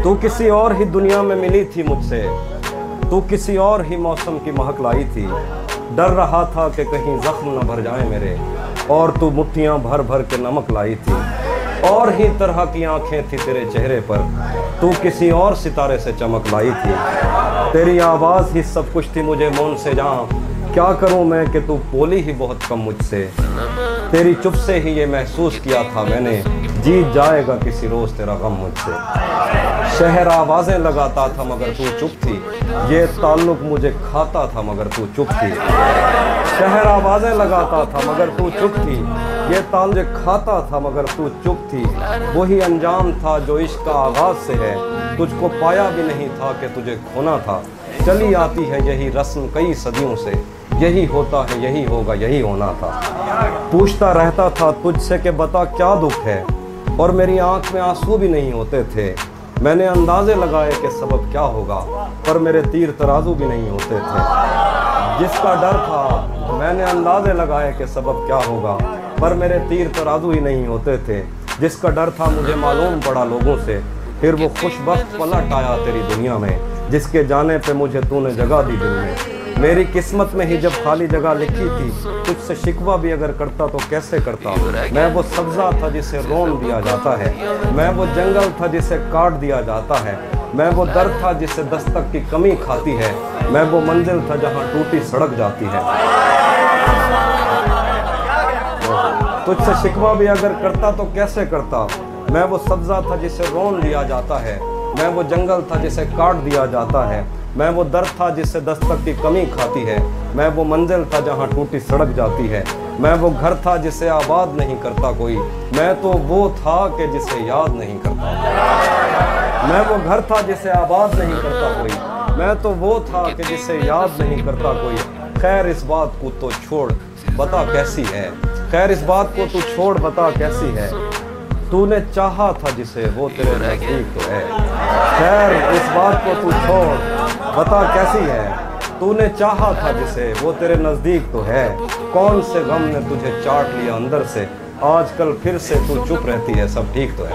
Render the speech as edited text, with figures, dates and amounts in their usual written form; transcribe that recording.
तू किसी और ही दुनिया में मिली थी मुझसे, तू किसी और ही मौसम की महक लाई थी। डर रहा था कि कहीं जख्म न भर जाए मेरे, और तू मुट्ठियाँ भर भर के नमक लाई थी। और ही तरह की आंखें थी तेरे चेहरे पर, तू किसी और सितारे से चमक लाई थी। तेरी आवाज़ ही सब कुछ थी मुझे मौन से जहाँ, क्या करूँ मैं कि तू बोली ही बहुत कम मुझसे। तेरी चुप से ही ये महसूस किया था मैंने, जीत जाएगा किसी रोज़ तेरा गम मुझसे। शहर आवाज़ें लगाता था मगर तू चुप थी, ये ताल्लुक़ मुझे खाता था मगर तू चुप थी। शहर आवाज़ें लगाता था मगर तू चुप थी, ये ताल्लुक़ खाता था मगर तू चुप थी। वही अंजाम था जो इश्क का आगाज़ से है, तुझको पाया भी नहीं था कि तुझे खोना था। चली आती है यही रस्म कई सदियों से, यही होता है यही होगा यही होना था। पूछता रहता था तुझसे कि बता क्या दुख है, और मेरी आंख में आंसू भी नहीं होते थे। मैंने अंदाजे लगाए कि सबब क्या होगा, पर मेरे तीर तराजू भी नहीं होते थे। जिसका डर था मैंने अंदाजे लगाए कि सबब क्या होगा, पर मेरे तीर तराजू ही नहीं होते थे। जिसका डर था मुझे मालूम पड़ा लोगों से, फिर वो खुशबख्त पलट आया तेरी दुनिया में। जिसके जाने पे मुझे तूने जगह दी दिल में, मेरी किस्मत में ही जब खाली जगह लिखी थी। तुझसे शिकवा भी अगर करता तो कैसे करता। मैं वो सब्ज़ा था जिसे रोन दिया जाता है, मैं वो जंगल था जिसे काट दिया जाता है, मैं वो दर था जिसे दस्तक की कमी खाती है, मैं वो मंजिल था जहाँ टूटी सड़क जाती है। तुझसे शिकवा भी अगर करता तो कैसे करता। मैं वो सब्ज़ा था जिसे रोन दिया जाता है, मैं वो जंगल था जिसे काट दिया जाता है, मैं वो दर था जिससे दस्तक की कमी खाती है, मैं वो मंजिल था जहाँ टूटी सड़क जाती है, मैं वो घर था जिसे आबाद नहीं करता कोई, मैं तो वो था कि जिसे याद नहीं करता। मैं वो घर था जिसे आबाद नहीं करता कोई, मैं तो वो था कि जिसे याद नहीं करता कोई। खैर इस बात को तो छोड़ बता कैसी है, खैर इस बात को तू छोड़ बता कैसी है। तूने चाहा था जिसे वो तेरे नज़दीक तो है, खैर इस बात को तू छोड़ बता कैसी है। तूने चाहा था जिसे वो तेरे नज़दीक तो है, कौन से गम ने तुझे चाट लिया अंदर से। आजकल फिर से तू चुप रहती है सब ठीक तो है।